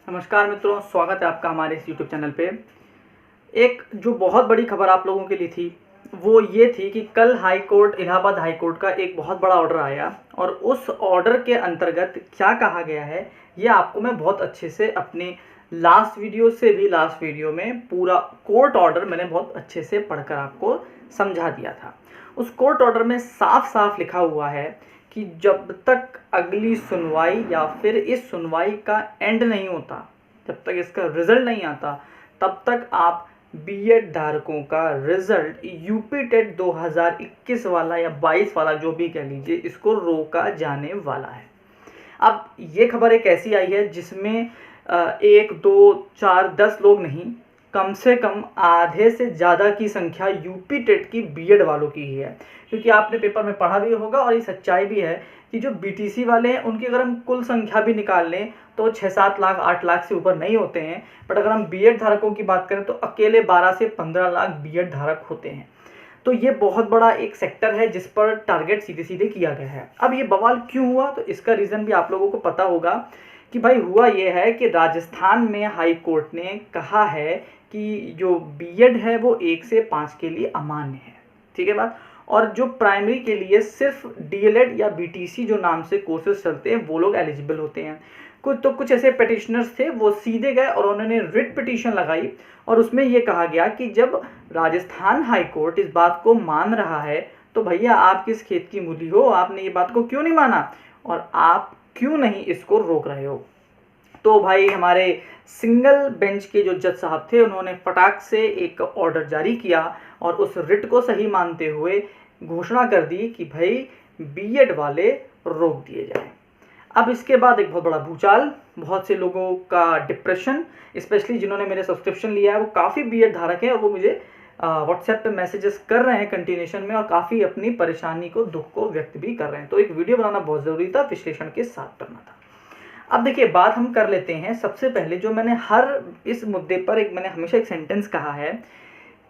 नमस्कार मित्रों, स्वागत है आपका हमारे इस यूट्यूब चैनल पे। एक जो बहुत बड़ी खबर आप लोगों के लिए थी वो ये थी कि कल इलाहाबाद हाई कोर्ट का एक बहुत बड़ा ऑर्डर आया और उस ऑर्डर के अंतर्गत क्या कहा गया है ये आपको मैं बहुत अच्छे से अपने लास्ट वीडियो में पूरा कोर्ट ऑर्डर मैंने बहुत अच्छे से पढ़कर आपको समझा दिया था। उस कोर्ट ऑर्डर में साफ साफ लिखा हुआ है कि जब तक अगली सुनवाई या फिर इस सुनवाई का एंड नहीं होता, जब तक इसका रिजल्ट नहीं आता, तब तक आप बीएड धारकों का रिजल्ट यूपी टेट 2021 वाला या 22 वाला जो भी कह लीजिए, इसको रोका जाने वाला है। अब ये खबर एक ऐसी आई है जिसमें 1 2 4 10 लोग नहीं, कम से कम आधे से ज़्यादा की संख्या यूपी टेट की बीएड वालों की ही है। क्योंकि आपने पेपर में पढ़ा भी होगा और ये सच्चाई भी है कि जो बीटीसी वाले हैं उनकी अगर हम कुल संख्या भी निकाल लें तो 6-7 लाख 8 लाख से ऊपर नहीं होते हैं। बट अगर हम बीएड धारकों की बात करें तो अकेले 12 से 15 लाख बीएड धारक होते हैं। तो ये बहुत बड़ा एक सेक्टर है जिस पर टारगेट सीधे सीधे किया गया है। अब ये बवाल क्यों हुआ, तो इसका रीज़न भी आप लोगों को पता होगा कि भाई हुआ ये है कि राजस्थान में हाई कोर्ट ने कहा है कि जो बीएड है वो 1 से 5 के लिए अमान्य है। ठीक है बात। और जो प्राइमरी के लिए सिर्फ डीएलएड या बीटीसी जो नाम से कोर्सेज चलते हैं वो लोग एलिजिबल होते हैं। कुछ ऐसे पिटिशनर्स थे, वो सीधे गए और उन्होंने रिट पिटीशन लगाई और उसमें ये कहा गया कि जब राजस्थान हाई कोर्ट इस बात को मान रहा है तो भैया आप किस खेत की मूली हो, आपने ये बात को क्यों नहीं माना और आप क्यों नहीं इसको रोक रहे हो। तो भाई हमारे सिंगल बेंच के जो जज साहब थे उन्होंने फटाक से एक ऑर्डर जारी किया और उस रिट को सही मानते हुए घोषणा कर दी कि भाई बीएड वाले रोक दिए जाएं। अब इसके बाद एक बहुत बड़ा भूचाल, बहुत से लोगों का डिप्रेशन, स्पेशली जिन्होंने मेरे सब्सक्रिप्शन लिया है वो काफ़ी बीएड धारक हैं और वो मुझे व्हाट्सएप पे मैसेजेस कर रहे हैं कंटिन्यूशन में और काफ़ी अपनी परेशानी को, दुख को व्यक्त भी कर रहे हैं। तो एक वीडियो बनाना बहुत ज़रूरी था, विश्लेषण के साथ करना था। अब देखिए बात हम कर लेते हैं। सबसे पहले जो मैंने इस मुद्दे पर मैंने हमेशा एक सेंटेंस कहा है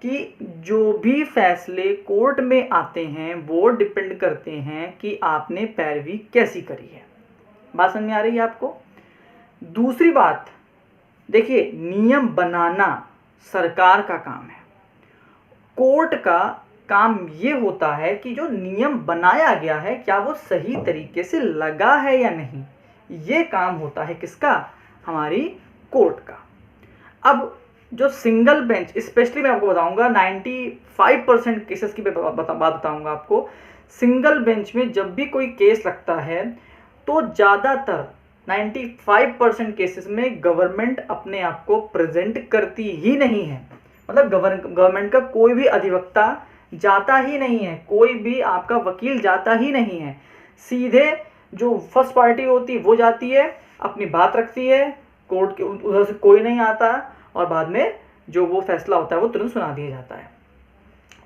कि जो भी फैसले कोर्ट में आते हैं वो डिपेंड करते हैं कि आपने पैरवी कैसी करी है। बात समझ में आ रही है आपको। दूसरी बात देखिए, नियम बनाना सरकार का काम है, कोर्ट का काम ये होता है कि जो नियम बनाया गया है क्या वो सही तरीके से लगा है या नहीं, ये काम होता है किसका, हमारी कोर्ट का। अब जो सिंगल बेंच, स्पेशली मैं आपको बताऊंगा 95% केसेस की बात बताऊंगा आपको। सिंगल बेंच में जब भी कोई केस लगता है तो ज़्यादातर 95% केसेस में गवर्नमेंट अपने आप को प्रेजेंट करती ही नहीं है। मतलब गवर्नमेंट का कोई भी अधिवक्ता जाता ही नहीं है, कोई भी आपका वकील जाता ही नहीं है। सीधे जो फर्स्ट पार्टी होती है वो जाती है, अपनी बात रखती है, कोर्ट के उधर से कोई नहीं आता और बाद में जो वो फैसला होता है वो तुरंत सुना दिया जाता है।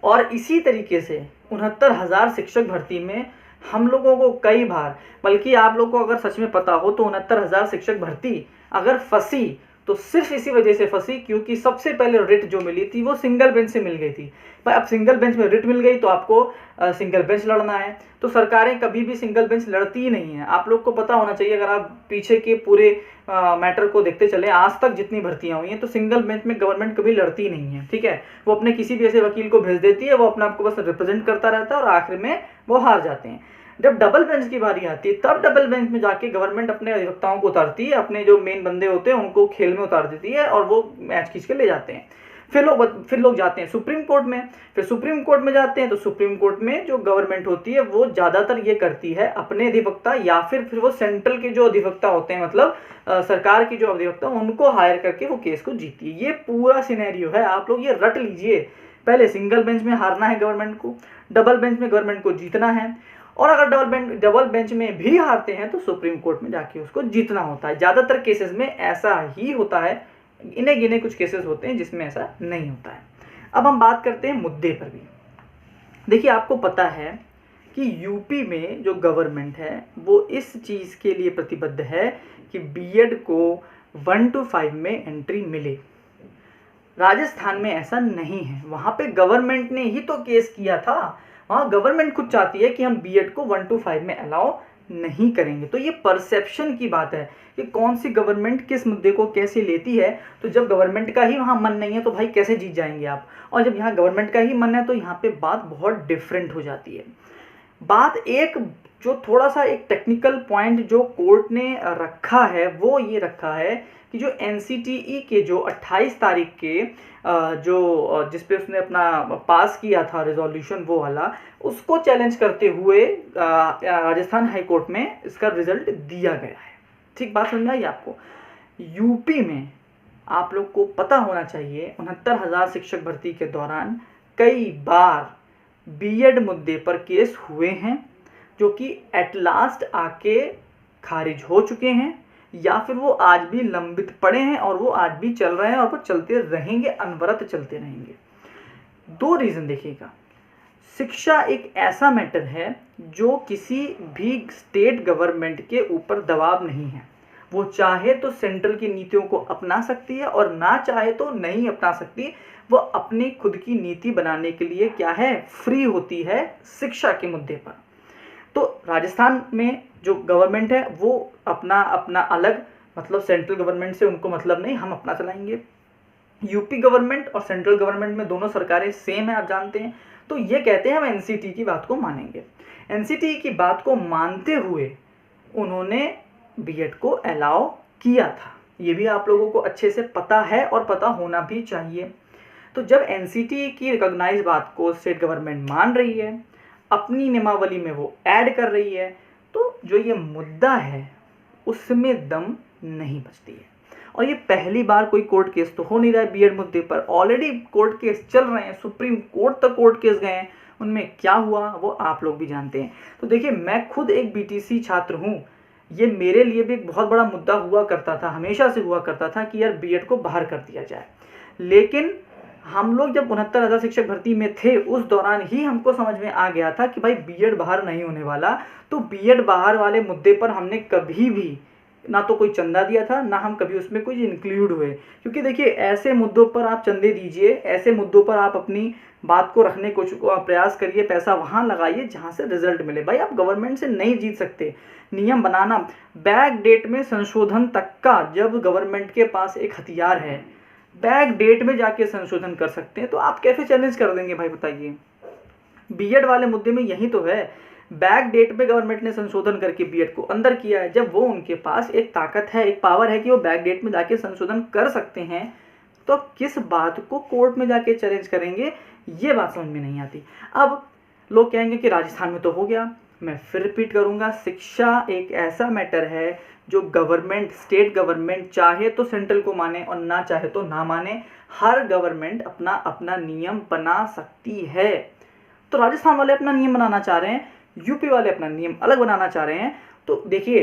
और इसी तरीके से 69,000 शिक्षक भर्ती में हम लोगों को कई बार, बल्कि आप लोगों को अगर सच में पता हो तो 69,000 शिक्षक भर्ती अगर फंसी तो सिर्फ इसी वजह से फंसी क्योंकि सबसे पहले रिट जो मिली थी वो सिंगल बेंच से मिल गई थी। पर अब सिंगल बेंच में रिट मिल गई तो आपको सिंगल बेंच लड़ना है। तो सरकारें कभी भी सिंगल बेंच लड़ती ही नहीं है। आप लोग को पता होना चाहिए, अगर आप पीछे के पूरे मैटर को देखते चले, आज तक जितनी भर्तियां हुई हैं तो सिंगल बेंच में गवर्नमेंट कभी लड़ती नहीं है। ठीक है, वो अपने किसी भी ऐसे वकील को भेज देती है, वो अपने आप को बस रिप्रेजेंट करता रहता है और आखिर में वो हार जाते हैं। जब डबल बेंच की बारी आती है तब डबल बेंच में जाके गवर्नमेंट अपने अधिवक्ताओं को उतारती है, अपने जो मेन बंदे होते हैं उनको खेल में उतार देती है और वो मैच खींच के ले जाते हैं। फिर लोग जाते हैं सुप्रीम कोर्ट में, फिर सुप्रीम कोर्ट में जाते हैं तो सुप्रीम कोर्ट में जो गवर्नमेंट होती है वो ज़्यादातर ये करती है अपने अधिवक्ता या फिर वो सेंट्रल के जो अधिवक्ता होते हैं, मतलब सरकार की जो अधिवक्ता उनको हायर करके वो केस को जीती है। ये पूरा सिनेरियो है, आप लोग ये रट लीजिए। पहले सिंगल बेंच में हारना है गवर्नमेंट को, डबल बेंच में गवर्नमेंट को जीतना है, और अगर डबल बेंच में भी हारते हैं तो सुप्रीम कोर्ट में जाके उसको जीतना होता है। ज़्यादातर केसेस में ऐसा ही होता है, इन्हें गिने कुछ केसेस होते हैं जिसमें ऐसा नहीं होता है। अब हम बात करते हैं मुद्दे पर भी। देखिए आपको पता है कि यूपी में जो गवर्नमेंट है वो इस चीज़ के लिए प्रतिबद्ध है कि बीएड को 1 to 5 में एंट्री मिले। राजस्थान में ऐसा नहीं है, वहाँ पे गवर्नमेंट ने ही तो केस किया था। वहाँ गवर्नमेंट खुद चाहती है कि हम बीएड को 1 to 5 में अलाउ नहीं करेंगे। तो ये परसेप्शन की बात है कि कौन सी गवर्नमेंट किस मुद्दे को कैसे लेती है। तो जब गवर्नमेंट का ही वहाँ मन नहीं है तो भाई कैसे जीत जाएंगे आप, और जब यहाँ गवर्नमेंट का ही मन है तो यहाँ पे बात बहुत डिफरेंट हो जाती है। बात एक जो थोड़ा सा एक टेक्निकल पॉइंट जो कोर्ट ने रखा है वो ये रखा है कि जो एनसीटीई के जो 28 तारीख के जो जिस पे उसने अपना पास किया था रेजोल्यूशन वो वाला, उसको चैलेंज करते हुए राजस्थान हाई कोर्ट में इसका रिजल्ट दिया गया है। ठीक बात समझ में आई आपको। यूपी में आप लोग को पता होना चाहिए 69,000 शिक्षक भर्ती के दौरान कई बार बीएड मुद्दे पर केस हुए हैं जो कि एट लास्ट आके खारिज हो चुके हैं, या फिर वो आज भी लंबित पड़े हैं और वो आज भी चल रहे हैं और वो चलते रहेंगे, अनवरत चलते रहेंगे। दो रीज़न देखिएगा। शिक्षा एक ऐसा मैटर है जो किसी भी स्टेट गवर्नमेंट के ऊपर दबाव नहीं है। वो चाहे तो सेंट्रल की नीतियों को अपना सकती है और ना चाहे तो नहीं अपना सकती। वो अपनी खुद की नीति बनाने के लिए क्या है, फ्री होती है शिक्षा के मुद्दे पर। तो राजस्थान में जो गवर्नमेंट है वो अपना अपना अलग, मतलब सेंट्रल गवर्नमेंट से उनको मतलब नहीं, हम अपना चलाएंगे। यूपी गवर्नमेंट और सेंट्रल गवर्नमेंट में दोनों सरकारें सेम है, आप जानते हैं। तो ये कहते हैं हम एनसीटी की बात को मानेंगे। एनसीटी की बात को मानते हुए उन्होंने बीएड को अलाउ किया था, ये भी आप लोगों को अच्छे से पता है और पता होना भी चाहिए। तो जब एनसीटी की रिकॉग्नाइज बात को स्टेट गवर्नमेंट मान रही है, अपनी नियमावली में वो ऐड कर रही है, तो जो ये मुद्दा है उसमें दम नहीं बचती है। और ये पहली बार कोई कोर्ट केस तो हो नहीं रहा है बीएड मुद्दे पर, ऑलरेडी कोर्ट केस चल रहे हैं, सुप्रीम कोर्ट तक कोर्ट केस गए हैं। उनमें क्या हुआ वो आप लोग भी जानते हैं। तो देखिए, मैं खुद एक बीटीसी छात्र हूँ, ये मेरे लिए भी एक बहुत बड़ा मुद्दा हुआ करता था, हमेशा से हुआ करता था कि यार बीएड को बाहर कर दिया जाए। लेकिन हम लोग जब 69,000 शिक्षक भर्ती में थे उस दौरान ही हमको समझ में आ गया था कि भाई बीएड बाहर नहीं होने वाला। तो बीएड बाहर वाले मुद्दे पर हमने कभी भी ना तो कोई चंदा दिया था, ना हम कभी उसमें कोई इंक्लूड हुए। क्योंकि देखिए, ऐसे मुद्दों पर आप चंदे दीजिए, ऐसे मुद्दों पर आप अपनी बात को रखने को प्रयास करिए, पैसा वहाँ लगाइए जहाँ से रिजल्ट मिले। भाई आप गवर्नमेंट से नहीं जीत सकते। नियम बनाना, बैक डेट में संशोधन तक का जब गवर्नमेंट के पास एक हथियार है, बैक डेट में जाके संशोधन कर सकते हैं, तो आप कैसे चैलेंज कर देंगे भाई बताइए। बीएड वाले मुद्दे में यही तो है, बैक डेट पे गवर्नमेंट ने संशोधन करके बीएड को अंदर किया है। जब वो उनके पास एक ताकत है, एक पावर है कि वो बैक डेट में जाके संशोधन कर सकते हैं, तो किस बात को कोर्ट में जाके चैलेंज करेंगे, ये बात समझ में नहीं आती। अब लोग कहेंगे कि राजस्थान में तो हो गया। मैं फिर रिपीट करूंगा, शिक्षा एक ऐसा मैटर है जो गवर्नमेंट, स्टेट गवर्नमेंट चाहे तो सेंट्रल को माने और ना चाहे तो ना माने। हर गवर्नमेंट अपना अपना नियम बना सकती है। तो राजस्थान वाले अपना नियम बनाना चाह रहे हैं, यूपी वाले अपना नियम अलग बनाना चाह रहे हैं। तो देखिए,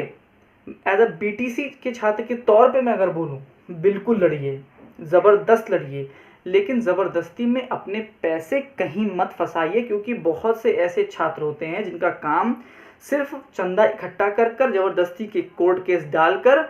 एज अ बीटीसी के छात्र के तौर पे मैं अगर बोलूँ, बिल्कुल लड़िए, ज़बरदस्त लड़िए, लेकिन ज़बरदस्ती में अपने पैसे कहीं मत फंसाइए। क्योंकि बहुत से ऐसे छात्र होते हैं जिनका काम सिर्फ चंदा इकट्ठा कर कर ज़बरदस्ती के कोर्ट केस डालकर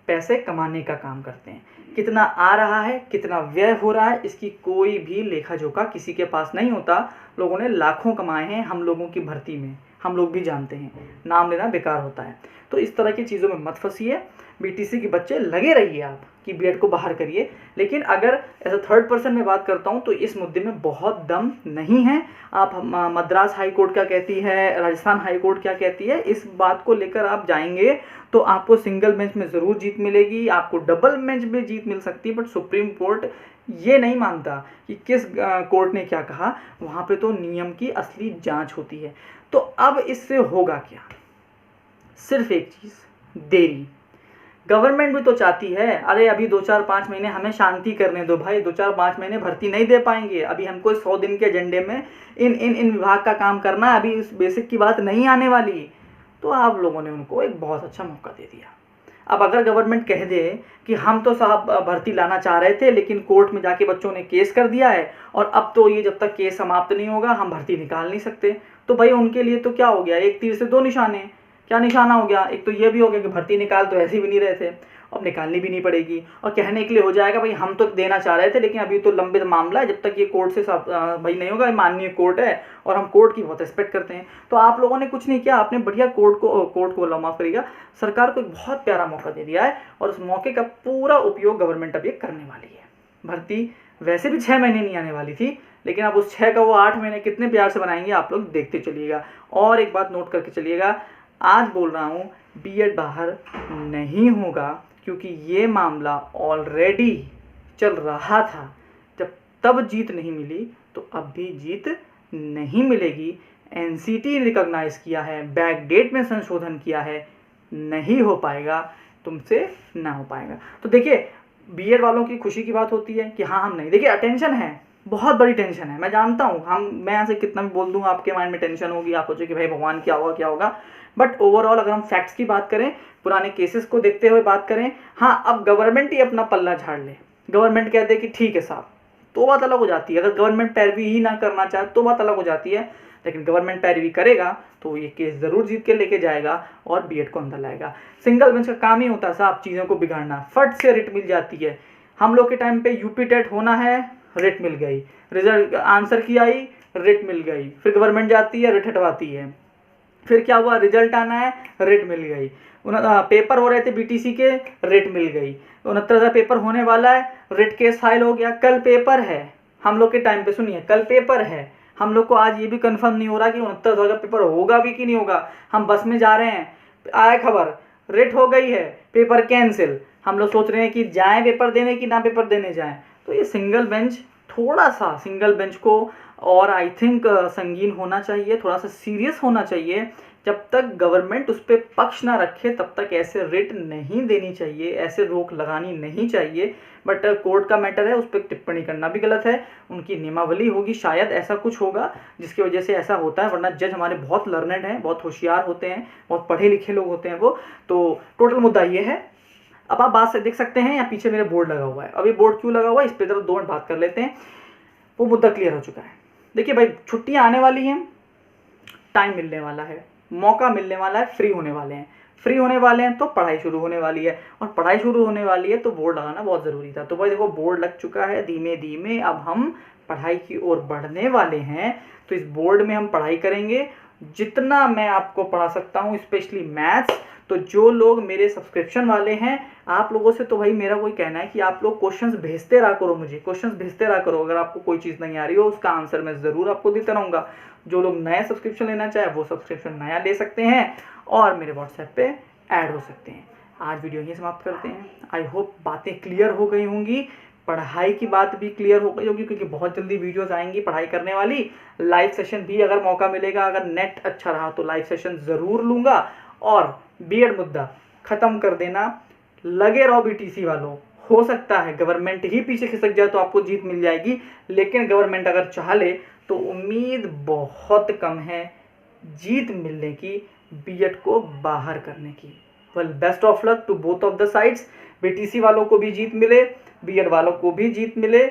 पैसे कमाने का काम करते हैं। कितना आ रहा है, कितना व्यय हो रहा है, इसकी कोई भी लेखा जोखा किसी के पास नहीं होता। लोगों ने लाखों कमाए हैं हम लोगों की भर्ती में, हम लोग भी जानते हैं, नाम लेना बेकार होता है। तो इस तरह की चीज़ों में मत फंसिए। बीटीसी के बच्चे लगे रहिए आप कि बीएड को बाहर करिए। लेकिन अगर एज अ थर्ड पर्सन में बात करता हूँ तो इस मुद्दे में बहुत दम नहीं है। आप मद्रास हाई कोर्ट क्या कहती है, राजस्थान हाई कोर्ट क्या कहती है, इस बात को लेकर आप जाएंगे तो आपको सिंगल बेंच में ज़रूर जीत मिलेगी, आपको डबल बेंच में जीत मिल सकती है। बट सुप्रीम कोर्ट ये नहीं मानता कि किस कोर्ट ने क्या कहा, वहाँ पे तो नियम की असली जांच होती है। तो अब इससे होगा क्या, सिर्फ एक चीज़, देरी। गवर्नमेंट भी तो चाहती है, अरे अभी 2-4-5 महीने हमें शांति करने दो भाई, 2-4-5 महीने भर्ती नहीं दे पाएंगे, अभी हमको 100 दिन के एजेंडे में इन विभाग का काम करना है, अभी इस बेसिक की बात नहीं आने वाली। तो आप लोगों ने उनको एक बहुत अच्छा मौका दे दिया। अब अगर गवर्नमेंट कह दे कि हम तो साहब भर्ती लाना चाह रहे थे लेकिन कोर्ट में जाके बच्चों ने केस कर दिया है और अब तो ये जब तक केस समाप्त नहीं होगा हम भर्ती निकाल नहीं सकते, तो भाई उनके लिए तो क्या हो गया, एक तीर से दो निशाने। क्या निशाना हो गया, एक तो ये भी हो गया कि भर्ती निकाल तो ऐसे भी नहीं रहे थे, अब निकालनी भी नहीं पड़ेगी और कहने के लिए हो जाएगा भाई हम तो देना चाह रहे थे लेकिन अभी तो लंबित मामला है, जब तक ये कोर्ट से भाई नहीं होगा, माननीय कोर्ट है और हम कोर्ट की बहुत रिस्पेक्ट करते हैं। तो आप लोगों ने कुछ नहीं किया, आपने बढ़िया कोर्ट को माफ करिएगा, सरकार को एक बहुत प्यारा मौका दे दिया है और उस मौके का पूरा उपयोग गवर्नमेंट अब ये करने वाली है। भर्ती वैसे भी 6 महीने नहीं आने वाली थी, लेकिन अब उस 6 का वो 8 महीने कितने प्यार से बनाएंगे आप लोग देखते चलिएगा। और एक बात नोट करके चलिएगा, आज बोल रहा हूँ बीएड बाहर नहीं होगा, क्योंकि ये मामला ऑलरेडी चल रहा था। जब तब जीत नहीं मिली तो अब भी जीत नहीं मिलेगी। एनसीटी रिकॉग्नाइज किया है, बैक डेट में संशोधन किया है, नहीं हो पाएगा, तुमसे ना हो पाएगा। तो देखिए बीएड वालों की खुशी की बात होती है कि हाँ हम नहीं, देखिए टेंशन है, बहुत बड़ी टेंशन है, मैं जानता हूँ। मैं यहाँ से कितना भी बोल दूँ आपके माइंड में टेंशन होगी, आप सोचो कि भाई भगवान क्या होगा क्या होगा। बट ओवरऑल अगर हम फैक्ट्स की बात करें, पुराने केसेस को देखते हुए बात करें, हाँ अब गवर्नमेंट ही अपना पल्ला झाड़ ले, गवर्नमेंट कहते हैं कि ठीक है साहब, तो बात अलग हो जाती है। अगर गवर्नमेंट पैरवी ही ना करना चाहे तो बात अलग हो जाती है, लेकिन गवर्नमेंट पैरवी करेगा तो ये केस ज़रूर जीत के लेके जाएगा और बीएड को अंदर लाएगा। सिंगल बेंच का काम ही होता है साहब चीज़ों को बिगाड़ना, फट से रिट मिल जाती है। हम लोग के टाइम पे यूपी टेट होना है, रिट मिल गई, रिजल्ट आंसर की आई, रिट मिल गई, फिर गवर्नमेंट जाती है, रिट हटवाती है, फिर क्या हुआ, रिजल्ट आना है, रिट मिल गई, पेपर हो रहे थे बीटीसी के, रिट मिल गई, 69,000 पेपर होने वाला है, रिट केस फाइल हो गया, कल पेपर है। हम लोग के टाइम पे सुनिए, कल पेपर है, हम लोग को आज ये भी कंफर्म नहीं हो रहा कि 69,000 का पेपर होगा भी कि नहीं होगा। हम बस में जा रहे हैं, आया खबर रिट हो गई है, पेपर कैंसिल, हम लोग सोच रहे हैं कि जाएं पेपर देने कि ना पेपर देने जाएं। तो ये सिंगल बेंच, थोड़ा सा सिंगल बेंच को और आई थिंक संगीन होना चाहिए, थोड़ा सा सीरियस होना चाहिए। जब तक गवर्नमेंट उस पर पक्ष ना रखे तब तक ऐसे रिट नहीं देनी चाहिए, ऐसे रोक लगानी नहीं चाहिए। बट कोर्ट का मैटर है, उस पर टिप्पणी करना भी गलत है, उनकी नियमावली होगी, शायद ऐसा कुछ होगा जिसकी वजह से ऐसा होता है, वरना जज हमारे बहुत लर्नेड हैं, बहुत होशियार होते हैं, बहुत पढ़े लिखे लोग होते हैं वो। तो टोटल मुद्दा ये है। अब आप बात से देख सकते हैं, यहाँ पीछे मेरे बोर्ड लगा हुआ है, अब ये बोर्ड क्यों लगा हुआ है इस पर जरा 2 मिनट बात कर लेते हैं, वो मुद्दा क्लियर हो चुका है। देखिए भाई छुट्टियाँ आने वाली हैं, टाइम मिलने वाला है, मौका मिलने वाला है, फ्री होने वाले हैं, फ्री होने वाले हैं तो पढ़ाई शुरू होने वाली है, और पढ़ाई शुरू होने वाली है तो बोर्ड लगाना बहुत ज़रूरी था। तो भाई देखो बोर्ड लग चुका है, धीमे धीमे अब हम पढ़ाई की ओर बढ़ने वाले हैं। तो इस बोर्ड में हम पढ़ाई करेंगे, जितना मैं आपको पढ़ा सकता हूँ, स्पेशली मैथ्स। तो जो लोग मेरे सब्सक्रिप्शन वाले हैं, आप लोगों से तो भाई मेरा कोई कहना है कि आप लोग क्वेश्चंस भेजते रहा करो, मुझे क्वेश्चंस भेजते रहा करो। अगर आपको कोई चीज़ नहीं आ रही हो उसका आंसर मैं ज़रूर आपको देता रहूँगा। जो लोग नया सब्सक्रिप्शन लेना चाहे वो सब्सक्रिप्शन नया ले सकते हैं और मेरे व्हाट्सएप पे ऐड हो सकते हैं। आज वीडियो यहीं समाप्त करते हैं। आई होप बातें क्लियर हो गई होंगी, पढ़ाई की बात भी क्लियर हो गई होगी, क्योंकि बहुत जल्दी वीडियोस आएंगी पढ़ाई करने वाली। लाइव सेशन भी अगर मौका मिलेगा, अगर नेट अच्छा रहा तो लाइव सेशन ज़रूर लूँगा। और बीएड मुद्दा ख़त्म कर देना, लगे रहो बीटीसी वालों। हो सकता है गवर्नमेंट ही पीछे खिसक जाए तो आपको जीत मिल जाएगी, लेकिन गवर्नमेंट अगर चाह ले तो उम्मीद बहुत कम है जीत मिलने की, बीएड को बाहर करने की। Well best of luck to both of the sides. BTC वालों को भी जीत मिले, बीएड वालों को भी जीत मिले।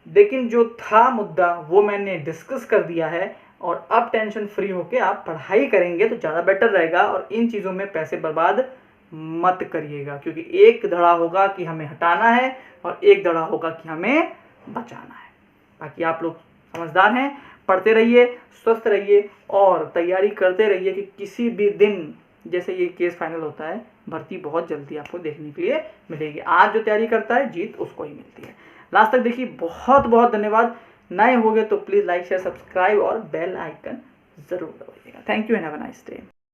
लेकिन जो था मुद्दा वो मैंने डिस्कस कर दिया है, और अब टेंशन फ्री होके आप पढ़ाई करेंगे तो ज़्यादा बेटर रहेगा। और इन चीज़ों में पैसे बर्बाद मत करिएगा, क्योंकि एक धड़ा होगा कि हमें हटाना है और एक धड़ा होगा कि हमें बचाना है। बाकी आप लोग समझदार हैं, पढ़ते रहिए, स्वस्थ रहिए और तैयारी करते रहिए कि किसी भी दिन जैसे ये केस फाइनल होता है, भर्ती बहुत जल्दी आपको देखने के लिए मिलेगी। आज जो तैयारी करता है जीत उसको ही मिलती है। लास्ट तक देखिए, बहुत बहुत धन्यवाद। नए हो गए तो प्लीज़ लाइक शेयर सब्सक्राइब और बेल आइकन ज़रूर दबाइएगा। Thank you and have a nice day.